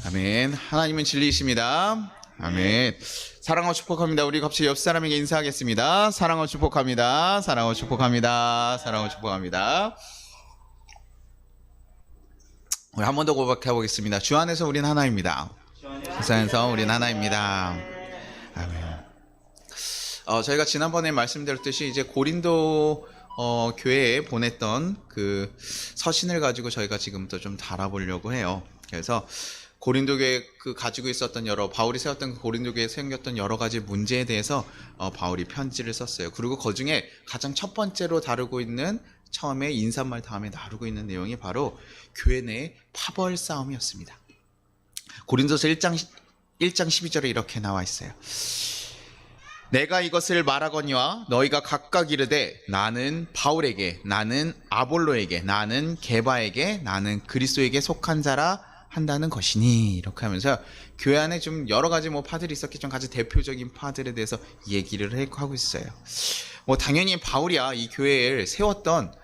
아멘. 하나님은 진리이십니다. 아멘. 사랑하고 축복합니다. 우리 갑자기 옆 사람에게 인사하겠습니다. 사랑하고 축복합니다. 사랑하고 축복합니다. 사랑하고 축복합니다. 우리 한 번 더 고백해 보겠습니다. 주 안에서 우린 하나입니다. 주 안에서 우린 하나입니다. 아멘. 저희가 지난번에 말씀드렸듯이 이제 고린도 교회에 보냈던 그 서신을 가지고 저희가 지금부터 좀 달아보려고 해요. 그래서 고린도 교회 그 가지고 있었던 바울이 세웠던 고린도 교회에 생겼던 여러 가지 문제에 대해서 바울이 편지를 썼어요. 그리고 그 중에 가장 첫 번째로 다루고 있는 처음에 인사말 다음에 다루고 있는 내용이 바로 교회 내 파벌 싸움이었습니다. 고린도서 1장 12절에 이렇게 나와 있어요. 내가 이것을 말하거니와 너희가 각각 이르되 나는 바울에게, 나는 아볼로에게, 나는 게바에게, 나는 그리스도에게 속한 자라 한다는 것이니, 이렇게 하면서 교회 안에 좀 여러 가지 파들이 있었겠지만 가장 대표적인 파들에 대해서 얘기를 하고 있어요. 당연히 바울이야 이 교회를 세웠던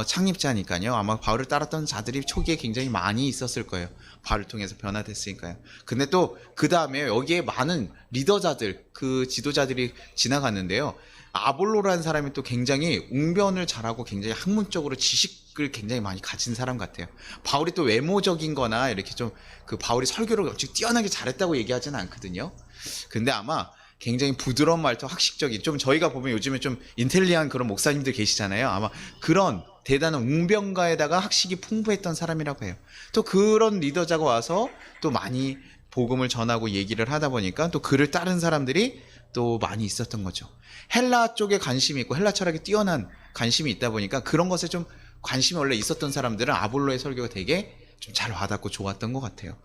창립자니까요. 아마 바울을 따랐던 자들이 초기에 굉장히 많이 있었을 거예요. 바울을 통해서 변화됐으니까요. 근데 또 그 다음에 여기에 많은 리더자들, 그 지도자들이 지나갔는데요. 아볼로라는 사람이 또 굉장히 웅변을 잘하고 굉장히 학문적으로 지식을 굉장히 많이 가진 사람 같아요. 바울이 또 외모적인 거나 이렇게 좀 그 바울이 설교를 아주 뛰어나게 잘했다고 얘기하지는 않거든요. 근데 아마 굉장히 부드러운 말투, 학식적인, 좀 저희가 보면 요즘에 좀 인텔리한 그런 목사님들 계시잖아요. 아마 그런 대단한 웅변가에다가 학식이 풍부했던 사람이라고 해요. 또 그런 리더자가 와서 또 많이 복음을 전하고 얘기를 하다 보니까 또 그를 따른 사람들이 또 많이 있었던 거죠. 헬라 쪽에 관심이 있고 헬라 철학에 뛰어난 관심이 있다 보니까 그런 것에 좀 관심이 원래 있었던 사람들은 아볼로의 설교가 되게 좀 잘 와닿고 좋았던 것 같아요.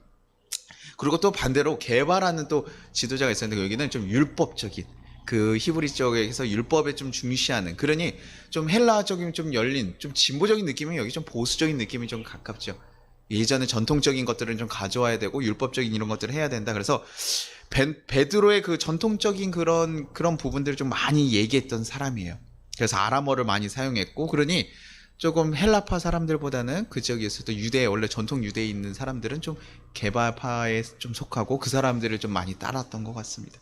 그리고 또 반대로 게바라는 또 지도자가 있었는데 여기는 좀 율법적인, 그 히브리 쪽에서 율법에 좀 중시하는, 그러니 좀 헬라적인 좀 열린, 좀 진보적인 느낌이 여기 좀 보수적인 느낌이 좀 가깝죠. 예전에 전통적인 것들은 좀 가져와야 되고 율법적인 이런 것들을 해야 된다. 그래서 베드로의 그 전통적인 그런 부분들을 좀 많이 얘기했던 사람이에요. 그래서 아람어를 많이 사용했고, 그러니 조금 헬라파 사람들보다는 그 지역에서도 유대, 원래 전통 유대에 있는 사람들은 좀 게바파에 좀 속하고 그 사람들을 좀 많이 따랐던 것 같습니다.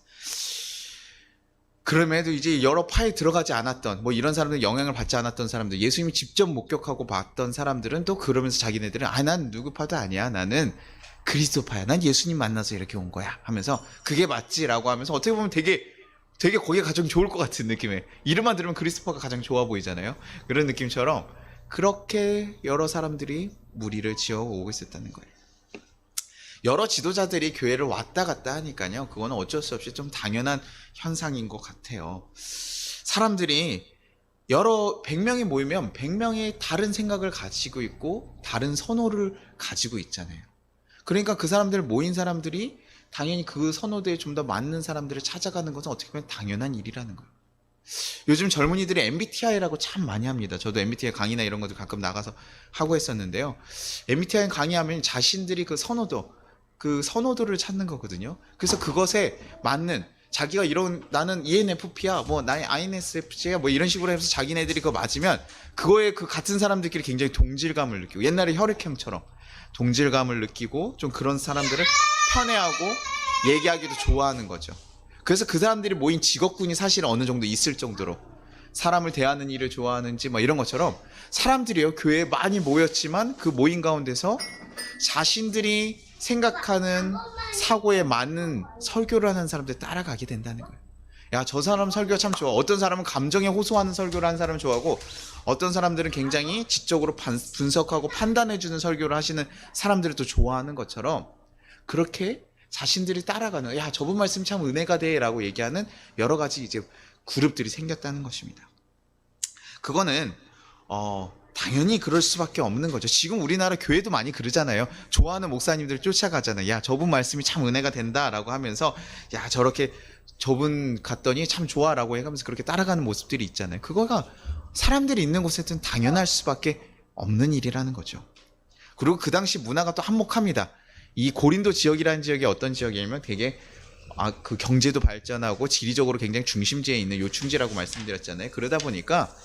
그럼에도 이제 여러 파에 들어가지 않았던, 이런 사람들, 영향을 받지 않았던 사람들, 예수님이 직접 목격하고 봤던 사람들은 또 그러면서 자기네들은 난 누구 파도 아니야, 나는 그리스도파야, 난 예수님 만나서 이렇게 온 거야 하면서 그게 맞지라고 하면서 어떻게 보면 되게 거기가 가장 좋을 것 같은 느낌에, 이름만 들으면 그리스도파가 가장 좋아 보이잖아요. 그런 느낌처럼 그렇게 여러 사람들이 무리를 지어오고 있었다는 거예요. 여러 지도자들이 교회를 왔다 갔다 하니까요, 그거는 어쩔 수 없이 좀 당연한 현상인 것 같아요. 사람들이 100명이 모이면 100명이 다른 생각을 가지고 있고 다른 선호를 가지고 있잖아요. 그러니까 그 사람들, 모인 사람들이 당연히 그 선호도에 좀 더 맞는 사람들을 찾아가는 것은 어떻게 보면 당연한 일이라는 거예요. 요즘 젊은이들이 MBTI라고 참 많이 합니다. 저도 MBTI 강의나 이런 것도 가끔 나가서 하고 했었는데요. MBTI 강의하면 자신들이 그 선호도를 찾는 거거든요. 그래서 그것에 맞는, 자기가 나는 ENFP야, 나는 INSFJ야, 이런 식으로 해서 자기네들이 그거 맞으면 그거에 그 같은 사람들끼리 굉장히 동질감을 느끼고, 옛날에 혈액형처럼 동질감을 느끼고 좀 그런 사람들을 편애하고 얘기하기도 좋아하는 거죠. 그래서 그 사람들이 모인 직업군이 사실 어느 정도 있을 정도로 사람을 대하는 일을 좋아하는지 이런 것처럼 사람들이요, 교회에 많이 모였지만 그 모임 가운데서 자신들이 생각하는 사고에 맞는 설교를 하는 사람들 따라가게 된다는 거예요. 야, 저 사람 설교가 참 좋아. 어떤 사람은 감정에 호소하는 설교를 하는 사람을 좋아하고, 어떤 사람들은 굉장히 지적으로 분석하고 판단해주는 설교를 하시는 사람들을 또 좋아하는 것처럼, 그렇게 자신들이 따라가는, 야, 저분 말씀 참 은혜가 돼 라고 얘기하는 여러 가지 이제 그룹들이 생겼다는 것입니다. 그거는 당연히 그럴 수밖에 없는 거죠. 지금 우리나라 교회도 많이 그러잖아요. 좋아하는 목사님들 쫓아가잖아요. 야, 저분 말씀이 참 은혜가 된다라고 하면서, 야, 저렇게 저분 갔더니 참 좋아라고 해가면서 그렇게 따라가는 모습들이 있잖아요. 그거가 사람들이 있는 곳에서는 당연할 수밖에 없는 일이라는 거죠. 그리고 그 당시 문화가 또 한몫합니다. 이 고린도 지역이라는 지역이 어떤 지역이냐면 되게 그 경제도 발전하고 지리적으로 굉장히 중심지에 있는 요충지라고 말씀드렸잖아요. 그러다 보니까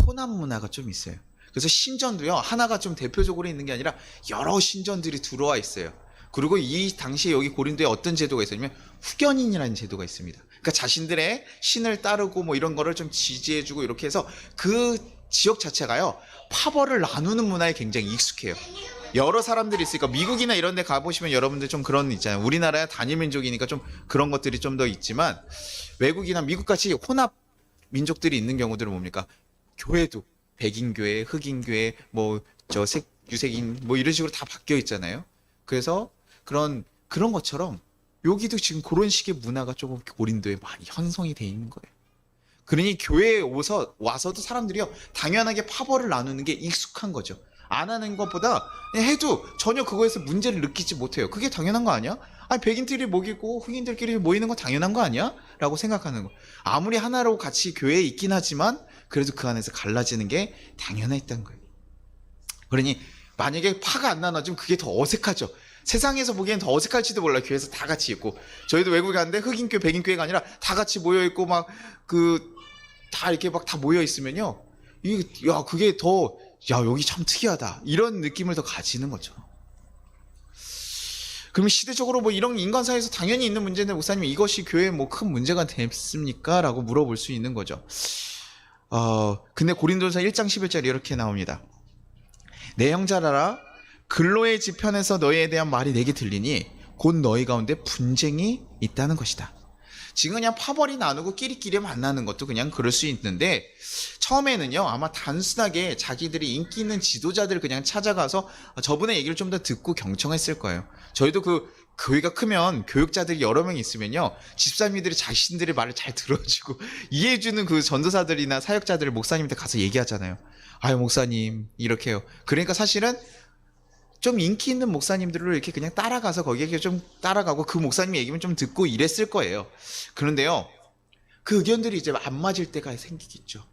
호남 문화가 좀 있어요. 그래서 신전도요, 하나가 좀 대표적으로 있는 게 아니라 여러 신전들이 들어와 있어요. 그리고 이 당시에 여기 고린도에 어떤 제도가 있었냐면 후견인이라는 제도가 있습니다. 그러니까 자신들의 신을 따르고 뭐 이런 거를 좀 지지해주고 이렇게 해서 그 지역 자체가요, 파벌을 나누는 문화에 굉장히 익숙해요. 여러 사람들이 있으니까 미국이나 이런 데 가보시면 여러분들 좀 그런 거 있잖아요. 우리나라야 단일 민족이니까 좀 그런 것들이 좀 더 있지만 외국이나 미국같이 혼합 민족들이 있는 경우들은 뭡니까? 교회도 백인 교회, 흑인 교회, 뭐 저 유색인 뭐 이런 식으로 다 바뀌어 있잖아요. 그래서 그런 것처럼 여기도 지금 그런 식의 문화가 조금 고린도에 많이 형성이 돼 있는 거예요. 그러니 교회에 와서도 사람들이요, 당연하게 파벌을 나누는 게 익숙한 거죠. 안 하는 것보다 그냥 해도 전혀 그거에서 문제를 느끼지 못해요. 그게 당연한 거 아니야? 아니, 백인들이 모이고 흑인들끼리 모이는 건 당연한 거 아니야? 라고 생각하는 거. 아무리 하나로 같이 교회에 있긴 하지만 그래도 그 안에서 갈라지는 게 당연했던 거예요. 그러니 만약에 파가 안 나눠지면 그게 더 어색하죠. 세상에서 보기엔 더 어색할지도 몰라요. 교회에서 다 같이 있고. 저희도 외국에 갔는데 흑인교회, 백인교회가 아니라 다 같이 모여있고 막 다 이렇게 막 다 모여있으면요, 야, 그게 더, 야, 여기 참 특이하다, 이런 느낌을 더 가지는 거죠. 그러면 시대적으로 뭐 이런 인간사회에서 당연히 있는 문제인데 목사님, 이것이 교회에 뭐 큰 문제가 됐습니까? 라고 물어볼 수 있는 거죠. 근데 고린도전서 1장 11절에 이렇게 나옵니다. 내 형제들아, 근로의 지편에서 너희에 대한 말이 내게 들리니 곧 너희 가운데 분쟁이 있다는 것이다. 지금 그냥 파벌이 나누고 끼리끼리 만나는 것도 그냥 그럴 수 있는데, 처음에는요, 아마 단순하게 자기들이 인기 있는 지도자들 그냥 찾아가서 저분의 얘기를 좀 더 듣고 경청했을 거예요. 저희도 그 교회가 크면 교육자들이 여러 명 있으면요, 집사님들이 자신들의 말을 잘 들어주고 이해해주는 그 전도사들이나 사역자들을 목사님한테 가서 얘기하잖아요. 아유, 목사님 이렇게 해요. 그러니까 사실은 좀 인기 있는 목사님들로 이렇게 그냥 따라가서 거기에 좀 따라가고 그 목사님 얘기면 좀 듣고 이랬을 거예요. 그런데요, 그 의견들이 이제 안 맞을 때가 생기겠죠.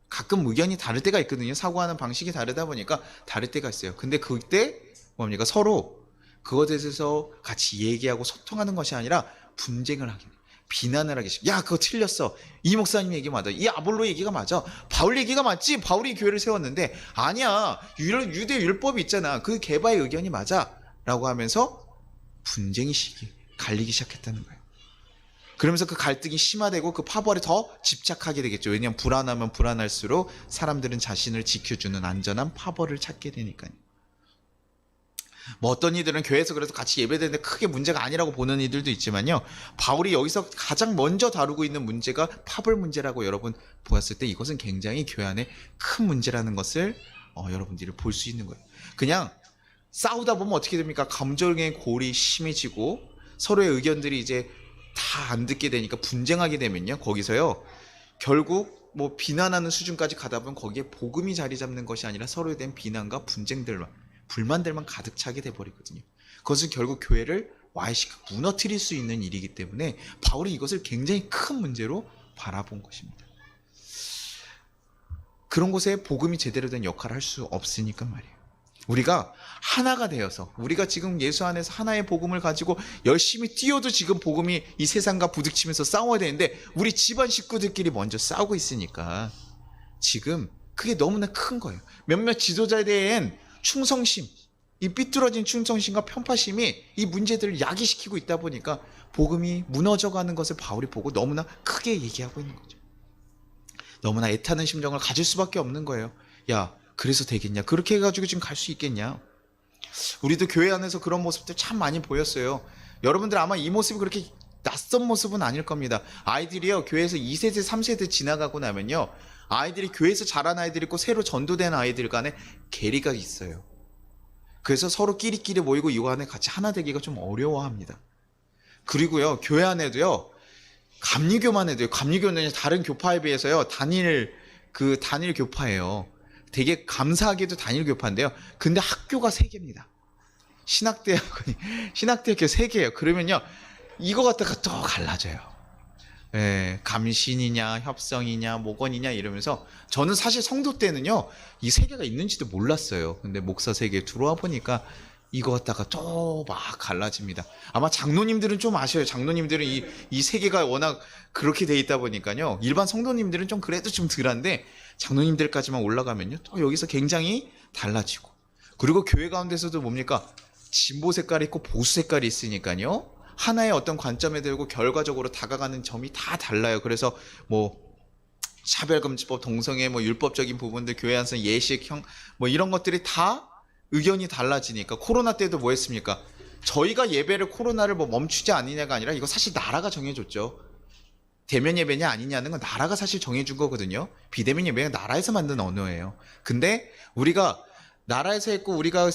가끔 의견이 다를 때가 있거든요. 사고하는 방식이 다르다 보니까 다를 때가 있어요. 근데 그때 뭡니까? 서로 그것에 대해서 같이 얘기하고 소통하는 것이 아니라 분쟁을 하게 돼요. 비난을 하기 시작. 야, 그거 틀렸어. 이 목사님 얘기 맞아. 이 아볼로 얘기가 맞아. 바울 얘기가 맞지. 바울이 교회를 세웠는데 아니야. 유대 율법이 있잖아. 그 개바의 의견이 맞아. 라고 하면서 분쟁이 갈리기 시작했다는 거예요. 그러면서 그 갈등이 심화되고 그 파벌에 더 집착하게 되겠죠. 왜냐하면 불안하면 불안할수록 사람들은 자신을 지켜주는 안전한 파벌을 찾게 되니까요. 뭐 어떤 이들은 교회에서 그래도 같이 예배드리는데 크게 문제가 아니라고 보는 이들도 있지만요, 바울이 여기서 가장 먼저 다루고 있는 문제가 파벌 문제라고 여러분 보았을 때 이것은 굉장히 교회 안에 큰 문제라는 것을 여러분들이 볼 수 있는 거예요. 그냥 싸우다 보면 어떻게 됩니까? 감정의 골이 심해지고 서로의 의견들이 이제 다 안 듣게 되니까 분쟁하게 되면요, 거기서요 결국 뭐 비난하는 수준까지 가다 보면 거기에 복음이 자리 잡는 것이 아니라 서로에 대한 비난과 분쟁들만, 불만들만 가득 차게 돼버리거든요. 그것은 결국 교회를 와해시키고 무너뜨릴 수 있는 일이기 때문에 바울이 이것을 굉장히 큰 문제로 바라본 것입니다. 그런 곳에 복음이 제대로 된 역할을 할 수 없으니까 말이에요. 우리가 하나가 되어서, 우리가 지금 예수 안에서 하나의 복음을 가지고 열심히 뛰어도 지금 복음이 이 세상과 부딪히면서 싸워야 되는데 우리 집안 식구들끼리 먼저 싸우고 있으니까 지금 그게 너무나 큰 거예요. 몇몇 지도자에 대한 충성심, 이 삐뚤어진 충성심과 편파심이 이 문제들을 야기시키고 있다 보니까 복음이 무너져가는 것을 바울이 보고 너무나 크게 얘기하고 있는 거죠. 너무나 애타는 심정을 가질 수밖에 없는 거예요. 야, 그래서 되겠냐? 그렇게 해가지고 지금 갈 수 있겠냐? 우리도 교회 안에서 그런 모습들 참 많이 보였어요. 여러분들 아마 이 모습이 그렇게 낯선 모습은 아닐 겁니다. 아이들이요, 교회에서 2세대, 3세대 지나가고 나면요, 아이들이 교회에서 자란 아이들이 있고 새로 전도된 아이들 간에 괴리가 있어요. 그래서 서로 끼리끼리 모이고 이거 안에 같이 하나 되기가 좀 어려워합니다. 그리고요, 교회 안에도요, 감리교만 해도요, 감리교는 다른 교파에 비해서요, 단일 교파예요. 되게 감사하게도 단일 교파인데요. 근데 학교가 3개입니다. 신학대학교 3개예요. 그러면요, 이거 갖다가 또 갈라져요. 예, 감신이냐, 협성이냐, 목원이냐 이러면서 저는 사실 성도 때는요, 이 3개가 있는지도 몰랐어요. 근데 목사 세계에 들어와 보니까 이거 갖다가 또 막 갈라집니다. 아마 장로님들은 좀 아셔요. 장로님들은 이 세계가 워낙 그렇게 돼 있다 보니까요. 일반 성도님들은 좀 그래도 좀 덜한데 장로님들까지만 올라가면요. 또 여기서 굉장히 달라지고. 그리고 교회 가운데서도 뭡니까? 진보 색깔이 있고 보수 색깔이 있으니까요. 하나의 어떤 관점에 들고 결과적으로 다가가는 점이 다 달라요. 그래서 뭐 차별금지법, 동성애, 뭐 율법적인 부분들, 교회 안에서 예식형, 뭐 이런 것들이 다 의견이 달라지니까. 코로나 때도 뭐 했습니까? 저희가 예배를 코로나를 뭐 멈추지 않느냐가 아니라 이거 사실 나라가 정해줬죠. 대면 예배냐 아니냐는 건 나라가 사실 정해준 거거든요. 비대면 예배는 나라에서 만든 언어예요. 근데 우리가 나라에서 했고 우리가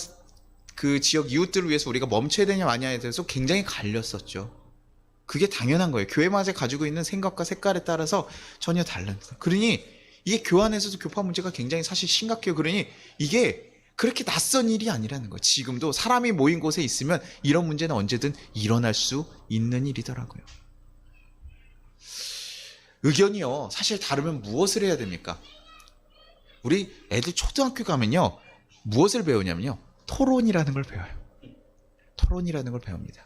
그 지역 이웃들을 위해서 우리가 멈춰야 되냐 마냐에 대해서 굉장히 갈렸었죠. 그게 당연한 거예요. 교회마다 가지고 있는 생각과 색깔에 따라서 전혀 다른. 그러니 이게 교환에서도 교파 문제가 굉장히 사실 심각해요. 그러니 이게 그렇게 낯선 일이 아니라는 거예요. 지금도 사람이 모인 곳에 있으면 이런 문제는 언제든 일어날 수 있는 일이더라고요. 의견이요. 사실 다르면 무엇을 해야 됩니까? 우리 애들 초등학교 가면요. 무엇을 배우냐면요. 토론이라는 걸 배워요. 토론이라는 걸 배웁니다.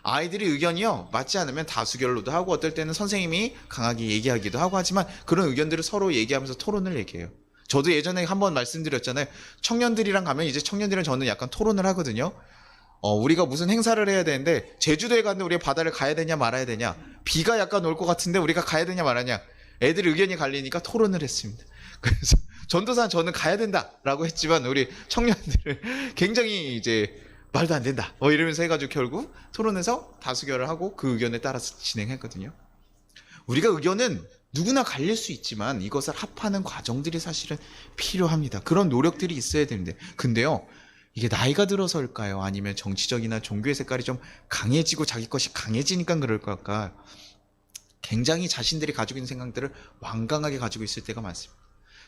아이들이 의견이요. 맞지 않으면 다수결로도 하고 어떨 때는 선생님이 강하게 얘기하기도 하고 하지만 그런 의견들을 서로 얘기하면서 토론을 얘기해요. 저도 예전에 한번 말씀드렸잖아요. 청년들이랑 가면 이제 청년들은 저는 약간 토론을 하거든요. 우리가 무슨 행사를 해야 되는데 제주도에 갔는데 우리가 바다를 가야 되냐 말아야 되냐. 비가 약간 올 것 같은데 우리가 가야 되냐 말아냐. 애들 의견이 갈리니까 토론을 했습니다. 그래서 전도사는 저는 가야 된다라고 했지만 우리 청년들은 굉장히 이제 말도 안 된다. 이러면서 해가지고 결국 토론해서 다수결을 하고 그 의견에 따라서 진행했거든요. 우리가 의견은 누구나 갈릴 수 있지만 이것을 합하는 과정들이 사실은 필요합니다. 그런 노력들이 있어야 되는데. 근데요. 이게 나이가 들어서일까요? 아니면 정치적이나 종교의 색깔이 좀 강해지고 자기 것이 강해지니까 그럴 걸까? 굉장히 자신들이 가지고 있는 생각들을 완강하게 가지고 있을 때가 많습니다.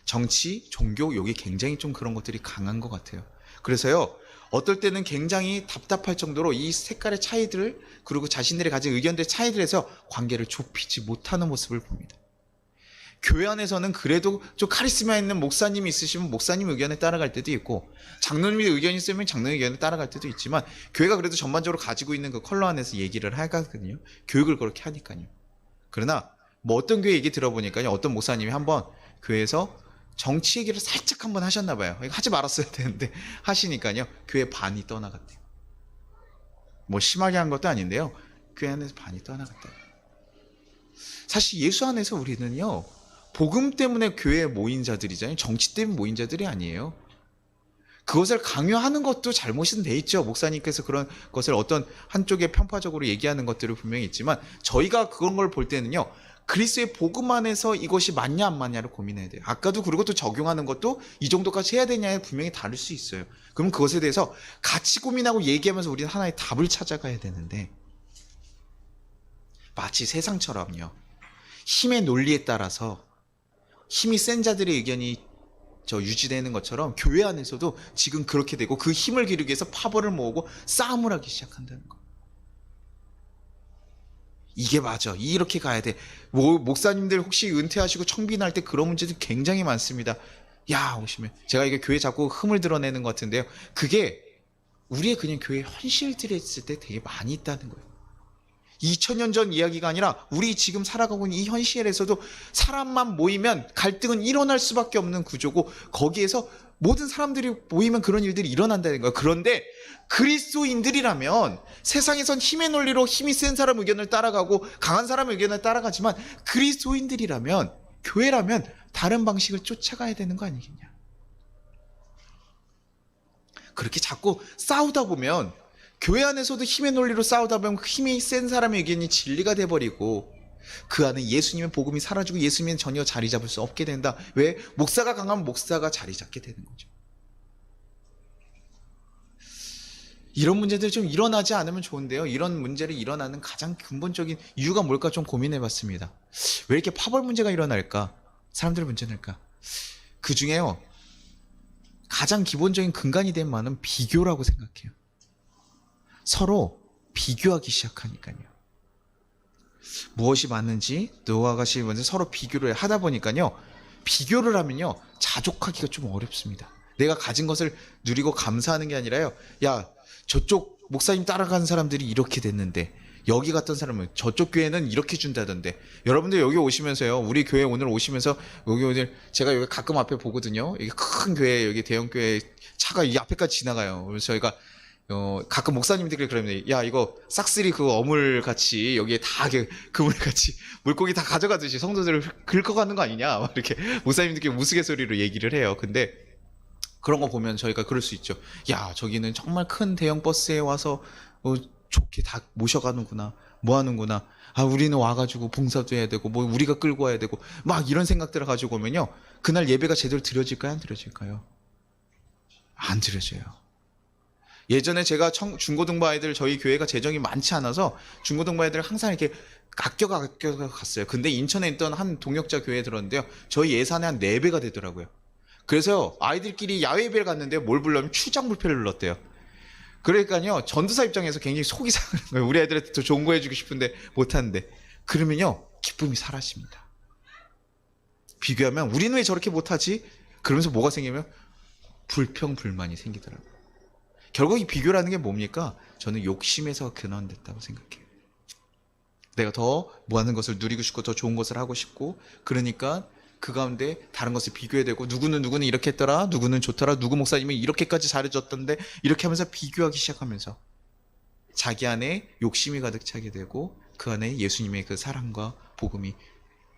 정치, 종교, 여기 굉장히 좀 그런 것들이 강한 것 같아요. 그래서요, 어떨 때는 굉장히 답답할 정도로 이 색깔의 차이들, 그리고 자신들이 가진 의견들의 차이들에서 관계를 좁히지 못하는 모습을 봅니다. 교회 안에서는 그래도 좀 카리스마 있는 목사님이 있으시면 목사님 의견에 따라갈 때도 있고, 장로님의 의견이 있으면 장로님 의견에 따라갈 때도 있지만, 교회가 그래도 전반적으로 가지고 있는 그 컬러 안에서 얘기를 하거든요. 교육을 그렇게 하니까요. 그러나 뭐 어떤 교회 얘기 들어보니까요, 어떤 목사님이 한번 교회에서 정치 얘기를 살짝 한번 하셨나 봐요. 이거 하지 말았어야 되는데 하시니까요, 교회 반이 떠나갔대요. 뭐 심하게 한 것도 아닌데요, 교회 안에서 반이 떠나갔대요. 사실 예수 안에서 우리는요, 복음 때문에 교회에 모인 자들이잖아요. 정치 때문에 모인 자들이 아니에요. 그것을 강요하는 것도 잘못은 돼 있죠. 목사님께서 그런 것을 어떤 한쪽에 편파적으로 얘기하는 것들이 분명히 있지만, 저희가 그런 걸 볼 때는요, 그리스도의 복음 안에서 이것이 맞냐 안 맞냐를 고민해야 돼요. 아까도 그리고 또 적용하는 것도 이 정도까지 해야 되냐에 분명히 다를 수 있어요. 그럼 그것에 대해서 같이 고민하고 얘기하면서 우리는 하나의 답을 찾아가야 되는데, 마치 세상처럼요, 힘의 논리에 따라서 힘이 센 자들의 의견이 유지되는 것처럼 교회 안에서도 지금 그렇게 되고, 그 힘을 기르기 위해서 파벌을 모으고 싸움을 하기 시작한다는 거. 이게 맞아. 이렇게 가야 돼. 목사님들 혹시 은퇴하시고 청빈할 때 그런 문제들 굉장히 많습니다. 야, 오시면 제가 이게 교회 자꾸 흠을 드러내는 것 같은데요, 그게 우리의 그냥 교회 현실들이 있을 때 되게 많이 있다는 거예요. 2000년 전 이야기가 아니라 우리 지금 살아가고 있는 이 현실에서도 사람만 모이면 갈등은 일어날 수밖에 없는 구조고, 거기에서 모든 사람들이 모이면 그런 일들이 일어난다는 거예요. 그런데 그리스도인들이라면 세상에선 힘의 논리로 힘이 센 사람 의견을 따라가고 강한 사람의 의견을 따라가지만, 그리스도인들이라면, 교회라면 다른 방식을 쫓아가야 되는 거 아니겠냐. 그렇게 자꾸 싸우다 보면, 교회 안에서도 힘의 논리로 싸우다 보면 힘이 센 사람의 의견이 진리가 돼버리고, 그 안에 예수님의 복음이 사라지고 예수님은 전혀 자리 잡을 수 없게 된다. 왜? 목사가 강하면 목사가 자리 잡게 되는 거죠. 이런 문제들이 좀 일어나지 않으면 좋은데요, 이런 문제를 일어나는 가장 근본적인 이유가 뭘까 좀 고민해 봤습니다. 왜 이렇게 파벌 문제가 일어날까? 사람들의 문제일까? 그 중에요, 가장 기본적인 근간이 된 말은 비교라고 생각해요. 서로 비교하기 시작하니까요. 무엇이 맞는지, 누가 것이 뭔지 서로 비교를 하다 보니까요, 비교를 하면요, 자족하기가 좀 어렵습니다. 내가 가진 것을 누리고 감사하는 게 아니라요. 야, 저쪽 목사님 따라가는 사람들이 이렇게 됐는데 여기 갔던 사람은 저쪽 교회는 이렇게 준다던데. 여러분들 여기 오시면서요, 우리 교회 오늘 오시면서 여기 오늘 제가 여기 가끔 앞에 보거든요. 이게 큰 교회, 여기 대형 교회 차가 이 앞에까지 지나가요. 그래서 저희가 가끔 목사님들이 그러면, 야, 이거 싹쓸이 그 어물 같이 여기에 다 그물 같이 물고기 다 가져가듯이 성도들을 긁어가는 거 아니냐, 막 이렇게 목사님들께 우스갯소리로 얘기를 해요. 근데 그런 거 보면 저희가 그럴 수 있죠. 야, 저기는 정말 큰 대형 버스에 와서 좋게 다 모셔가는구나, 뭐 하는구나. 아, 우리는 와가지고 봉사도 해야 되고, 뭐 우리가 끌고 와야 되고, 막 이런 생각들을 가지고 오면요, 그날 예배가 제대로 드려질까요, 안 드려질까요? 안 드려져요. 예전에 제가 중고등부 아이들, 저희 교회가 재정이 많지 않아서 중고등부 아이들 항상 이렇게 아껴가 갔어요. 근데 인천에 있던 한 동역자 교회에 들었는데요, 저희 예산의 한 4배가 되더라고요. 그래서 아이들끼리 야외 예배를 갔는데 뭘 불러면 추장불패를 불렀대요. 그러니까요, 전도사 입장에서 굉장히 속이 상하는 거예요. 우리 애들한테 더 좋은 거 해주고 싶은데 못하는데. 그러면요, 기쁨이 사라집니다. 비교하면 우리는 왜 저렇게 못하지? 그러면서 뭐가 생기면 불평불만이 생기더라고요. 결국 이 비교라는 게 뭡니까? 저는 욕심에서 근원됐다고 생각해요. 내가 더 뭐하는 것을 누리고 싶고 더 좋은 것을 하고 싶고, 그러니까 그 가운데 다른 것을 비교해야 되고, 누구는 이렇게 했더라, 누구는 좋더라, 누구 목사님은 이렇게까지 잘해줬던데, 이렇게 하면서 비교하기 시작하면서 자기 안에 욕심이 가득 차게 되고, 그 안에 예수님의 그 사랑과 복음이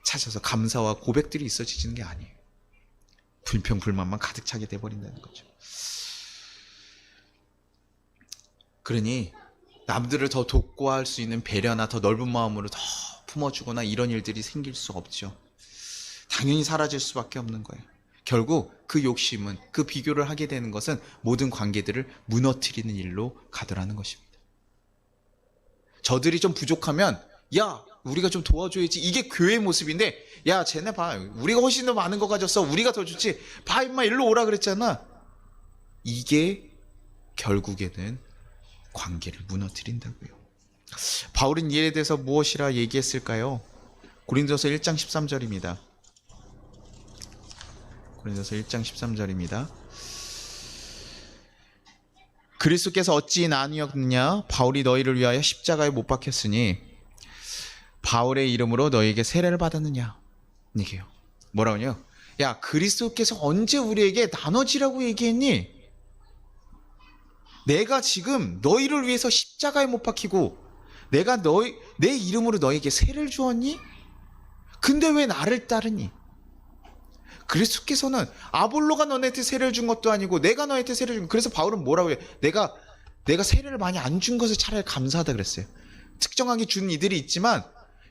찾아서 감사와 고백들이 있어지는 게 아니에요. 불평불만만 가득 차게 돼버린다는 거죠. 그러니 남들을 더 돕고 할 수 있는 배려나 더 넓은 마음으로 더 품어주거나 이런 일들이 생길 수 없죠. 당연히 사라질 수밖에 없는 거예요. 결국 그 욕심은, 그 비교를 하게 되는 것은 모든 관계들을 무너뜨리는 일로 가더라는 것입니다. 저들이 좀 부족하면, 야, 우리가 좀 도와줘야지, 이게 교회의 모습인데, 야, 쟤네 봐, 우리가 훨씬 더 많은 거 가졌어, 우리가 더 좋지, 봐 임마 일로 오라 그랬잖아. 이게 결국에는 관계를 무너뜨린다고요. 바울은 이에 대해서 무엇이라 얘기했을까요? 고린도서 1장 13절입니다. 고린도서 1장 13절입니다. 그리스도께서 어찌 나뉘었느냐? 바울이 너희를 위하여 십자가에 못 박혔으니 바울의 이름으로 너희에게 세례를 받았느냐? 이게요. 뭐라고요? 야, 그리스도께서 언제 우리에게 나눠지라고 얘기했니? 내가 지금 너희를 위해서 십자가에 못 박히고 내가 내 이름으로 너희에게 세례를 주었니? 근데 왜 나를 따르니? 그리스도께서는 아볼로가 너네한테 세례를 준 것도 아니고 내가 너희한테 세례를 준. 그래서 바울은 뭐라고 해요? 내가 세례를 많이 안 준 것에 차라리 감사하다 그랬어요. 특정하게 준 이들이 있지만,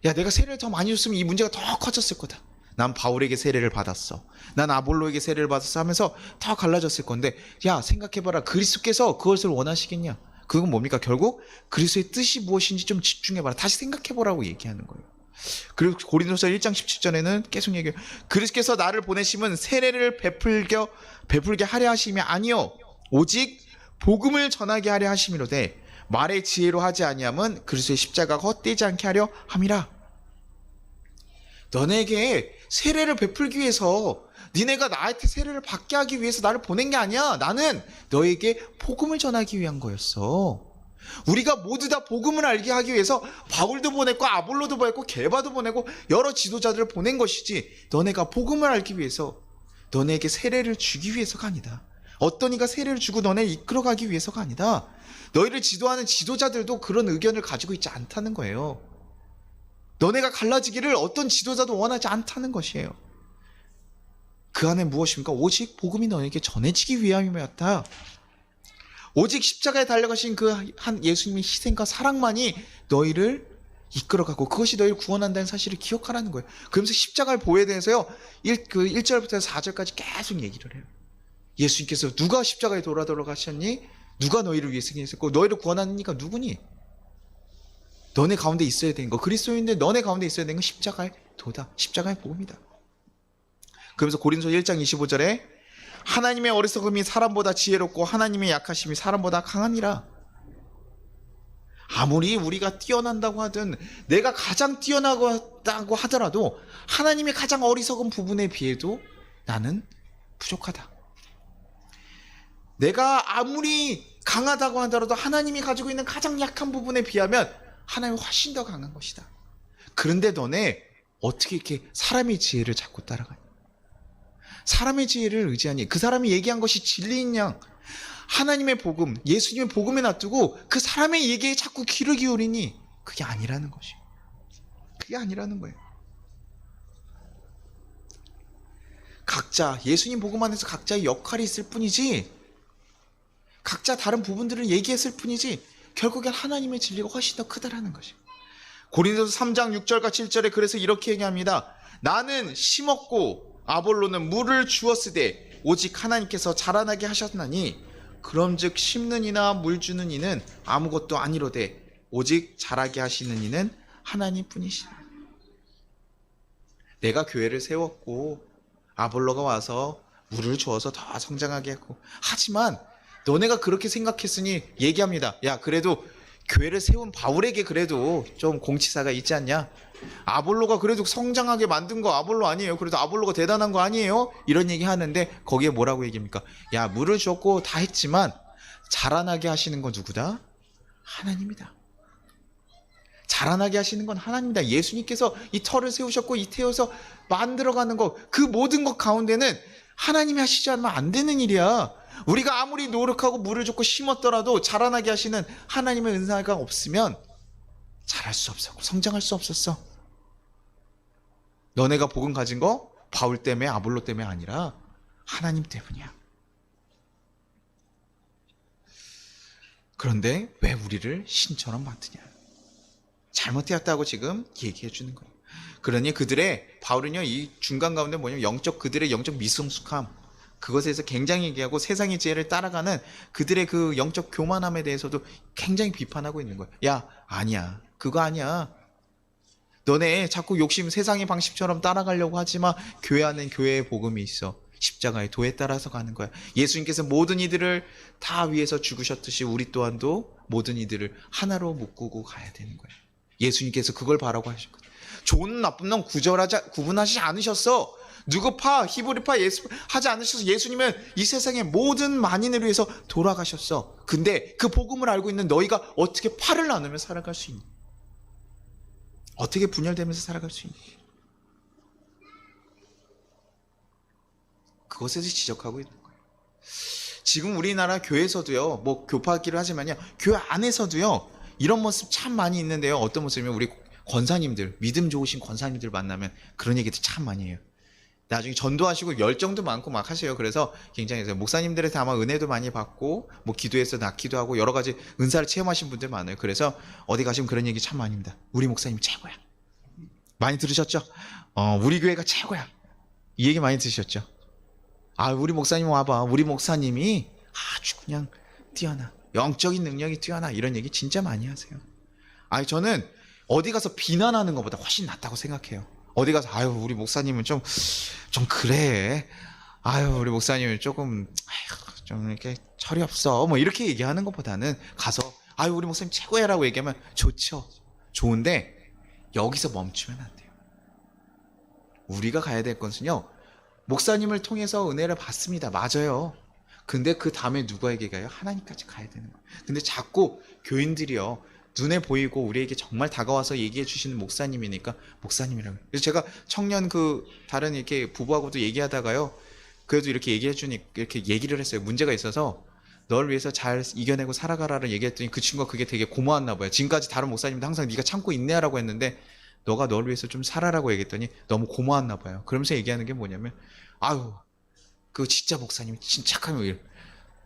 야, 내가 세례를 더 많이 줬으면 이 문제가 더 커졌을 거다. 난 바울에게 세례를 받았어, 난 아볼로에게 세례를 받았어 하면서 더 갈라졌을 건데, 야, 생각해봐라. 그리스도께서 그것을 원하시겠냐? 그건 뭡니까? 결국 그리스도의 뜻이 무엇인지 좀 집중해봐라. 다시 생각해보라고 얘기하는 거예요. 그리고 고린도서 1장 17절에는 계속 얘기해요. 그리스도께서 나를 보내심은 세례를 베풀게 하려 하심이 아니요 오직 복음을 전하게 하려 하심이로되 말의 지혜로 하지 아니함은 그리스도의 십자가가 헛되지 않게 하려 함이라. 너네에게 세례를 베풀기 위해서, 니네가 나한테 세례를 받게 하기 위해서 나를 보낸 게 아니야. 나는 너에게 복음을 전하기 위한 거였어. 우리가 모두 다 복음을 알게 하기 위해서 바울도 보냈고 아볼로도 보냈고 게바도 보내고 여러 지도자들을 보낸 것이지, 너네가 복음을 알기 위해서, 너네에게 세례를 주기 위해서가 아니다. 어떤 이가 세례를 주고 너네를 이끌어가기 위해서가 아니다. 너희를 지도하는 지도자들도 그런 의견을 가지고 있지 않다는 거예요. 너네가 갈라지기를 어떤 지도자도 원하지 않다는 것이에요. 그 안에 무엇입니까? 오직 복음이 너에게 전해지기 위함이었다. 오직 십자가에 달려가신 그 한 예수님의 희생과 사랑만이 너희를 이끌어가고 그것이 너희를 구원한다는 사실을 기억하라는 거예요. 그러면서 십자가의 보호에 대해서요, 1절부터 4절까지 계속 얘기를 해요. 예수님께서 누가 십자가에 돌아가셨니? 누가 너희를 위해 승리했고 너희를 구원하는 이가 누구니? 너네 가운데 있어야 되는 거, 그리스도인데 너네 가운데 있어야 되는 건 십자가의 도다, 십자가의 복음이다. 그러면서 고린도서 1장 25절에 하나님의 어리석음이 사람보다 지혜롭고 하나님의 약하심이 사람보다 강하니라. 아무리 우리가 뛰어난다고 하든 내가 가장 뛰어나다고 하더라도 하나님의 가장 어리석은 부분에 비해도 나는 부족하다. 내가 아무리 강하다고 하더라도 하나님이 가지고 있는 가장 약한 부분에 비하면 하나님이 훨씬 더 강한 것이다. 그런데 너네 어떻게 이렇게 사람의 지혜를 자꾸 따라가니? 사람의 지혜를 의지하니? 그 사람이 얘기한 것이 진리인 양 하나님의 복음, 예수님의 복음에 놔두고 그 사람의 얘기에 자꾸 귀를 기울이니 그게 아니라는 것이에요. 그게 아니라는 거예요. 각자 예수님 복음 안에서 각자의 역할이 있을 뿐이지, 각자 다른 부분들을 얘기했을 뿐이지 결국엔 하나님의 진리가 훨씬 더 크다라는 것이에요. 고린도서 3장 6절과 7절에 그래서 이렇게 얘기합니다. 나는 심었고 아볼로는 물을 주었으되 오직 하나님께서 자라나게 하셨나니 그럼즉 심는 이나 물 주는 이는 아무것도 아니로되 오직 자라게 하시는 이는 하나님뿐이시라. 내가 교회를 세웠고 아볼로가 와서 물을 주어서 더 성장하게 했고, 하지만 너네가 그렇게 생각했으니 얘기합니다. 야, 그래도 교회를 세운 바울에게 그래도 좀 공치사가 있지 않냐? 아볼로가 그래도 성장하게 만든 거 아볼로 아니에요? 그래도 아볼로가 대단한 거 아니에요? 이런 얘기 하는데 거기에 뭐라고 얘기합니까? 야, 물을 줬고 다 했지만 자라나게 하시는 건 누구다? 하나님이다. 자라나게 하시는 건 하나님이다. 예수님께서 이 터를 세우셨고 이 태워서 만들어가는 것, 그 모든 것 가운데는 하나님이 하시지 않으면 안 되는 일이야. 우리가 아무리 노력하고 물을 줬고 심었더라도 자라나게 하시는 하나님의 은사가 없으면 자랄 수 없었고 성장할 수 없었어. 너네가 복음 가진 거 바울 때문에 아볼로 때문에 아니라 하나님 때문이야. 그런데 왜 우리를 신처럼 만드냐? 잘못되었다고 지금 얘기해 주는 거예요. 그러니 바울은요, 이 중간 가운데 뭐냐면 그들의 영적 미성숙함, 그것에 대해서 굉장히 얘기하고 세상의 지혜를 따라가는 그들의 그 영적 교만함에 대해서도 굉장히 비판하고 있는 거예요. 야, 아니야. 그거 아니야. 너네 자꾸 욕심 세상의 방식처럼 따라가려고 하지만 교회 안엔 교회의 복음이 있어. 십자가의 도에 따라서 가는 거야. 예수님께서 모든 이들을 다 위해서 죽으셨듯이 우리 또한도 모든 이들을 하나로 묶고 가야 되는 거예요. 예수님께서 그걸 바라고 하셨거든요. 좋은 나쁜 놈 구분하지 않으셨어. 누구파 히브리파 예수 하지 않으셔서 예수님은 이 세상의 모든 만인을 위해서 돌아가셨어. 근데 그 복음을 알고 있는 너희가 어떻게 팔을 나누며 살아갈 수 있니? 어떻게 분열되면서 살아갈 수 있니? 그것에 대해서 지적하고 있는 거예요. 지금 우리나라 교회에서도요, 뭐 교파하기를 하지만요, 교회 안에서도요 이런 모습 참 많이 있는데요. 어떤 모습이면 우리 권사님들, 믿음 좋으신 권사님들 만나면 그런 얘기도 참 많이 해요. 나중에 전도하시고 열정도 많고 막 하세요. 그래서 굉장히 목사님들한테 아마 은혜도 많이 받고 뭐 기도해서 낳기도 하고 여러 가지 은사를 체험하신 분들 많아요. 그래서 어디 가시면 그런 얘기 참 많이 합니다. 우리 목사님 최고야. 많이 들으셨죠? 우리 교회가 최고야. 이 얘기 많이 들으셨죠? 아, 우리 목사님 와봐. 우리 목사님이 아주 그냥 뛰어나. 영적인 능력이 뛰어나. 이런 얘기 진짜 많이 하세요. 아니, 저는 어디 가서 비난하는 것보다 훨씬 낫다고 생각해요. 어디 가서 아유, 우리 목사님은 좀 그래. 아유, 우리 목사님은 조금 좀 이렇게 철이 없어. 뭐 이렇게 얘기하는 것보다는 가서 아유, 우리 목사님 최고야라고 얘기하면 좋죠. 좋은데 여기서 멈추면 안 돼요. 우리가 가야 될 것은요, 목사님을 통해서 은혜를 받습니다. 맞아요. 근데 그 다음에 누구에게 가요? 하나님까지 가야 되는 거예요. 근데 자꾸 교인들이요, 눈에 보이고 우리에게 정말 다가와서 얘기해 주시는 목사님이니까 목사님이라고. 그래서 제가 청년 다른 이렇게 부부하고도 얘기하다가요, 그래도 이렇게 얘기해 주니 이렇게 얘기를 했어요. 문제가 있어서 널 위해서 잘 이겨내고 살아가라를 얘기했더니 그 친구가 그게 되게 고마웠나 봐요. 지금까지 다른 목사님도 항상 네가 참고 있네라고 했는데 너가 널 위해서 좀 살아라고 얘기했더니 너무 고마웠나 봐요. 그러면서 얘기하는 게 뭐냐면, 아유, 그 진짜 목사님이 진짜 착하면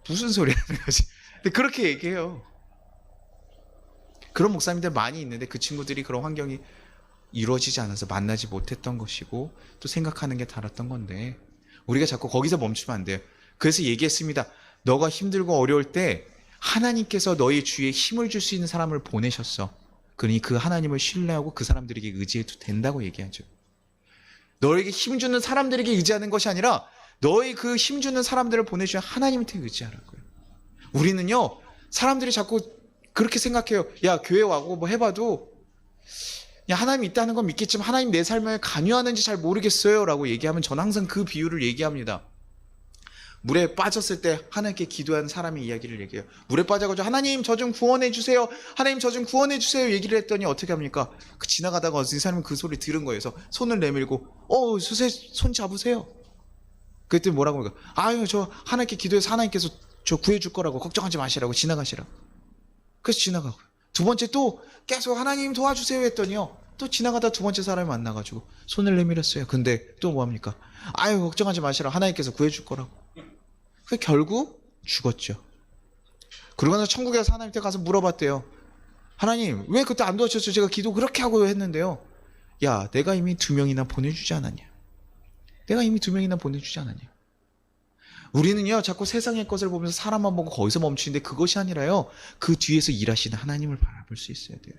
무슨 소리 하는 거지? 근데 그렇게 얘기해요. 그런 목사님들 많이 있는데 그 친구들이 그런 환경이 이루어지지 않아서 만나지 못했던 것이고 또 생각하는 게 다랐던 건데, 우리가 자꾸 거기서 멈추면 안 돼요. 그래서 얘기했습니다. 너가 힘들고 어려울 때 하나님께서 너희 주위에 힘을 줄 수 있는 사람을 보내셨어. 그러니 그 하나님을 신뢰하고 그 사람들에게 의지해도 된다고 얘기하죠. 너에게 힘주는 사람들에게 의지하는 것이 아니라 너의 그 힘주는 사람들을 보내주신 하나님한테 의지하라고요. 우리는요, 사람들이 자꾸 그렇게 생각해요. 야, 교회 와고 뭐 해봐도 야, 하나님 있다는 건 믿겠지만 하나님 내 삶에 관여하는지 잘 모르겠어요 라고 얘기하면 저는 항상 그 비유를 얘기합니다. 물에 빠졌을 때 하나님께 기도하는 사람의 이야기를 얘기해요. 물에 빠져가지고 하나님 저 좀 구원해 주세요. 하나님 저 좀 구원해 주세요. 얘기를 했더니 어떻게 합니까? 그 지나가다가 어떤 사람은 그 소리 들은 거예요. 그래서 손을 내밀고 손 잡으세요. 그랬더니 뭐라고 합니까? 아유 저 하나님께 기도해서 하나님께서 저 구해줄 거라고 걱정하지 마시라고 지나가시라고. 그래서 지나가고 두 번째 또 계속 하나님 도와주세요 했더니요. 또 지나가다 두 번째 사람이 만나가지고 손을 내밀었어요. 근데 또 뭐합니까? 아유 걱정하지 마시라 하나님께서 구해줄 거라고. 결국 죽었죠. 그러고 나서 천국에 가서 하나님께 가서 물어봤대요. 하나님 왜 그때 안 도와주셨어요? 제가 기도 그렇게 하고 했는데요. 야 내가 이미 2명이나 보내주지 않았냐. 내가 이미 2명이나 보내주지 않았냐. 우리는요 자꾸 세상의 것을 보면서 사람만 보고 거기서 멈추는데 그것이 아니라요 그 뒤에서 일하시는 하나님을 바라볼 수 있어야 돼요.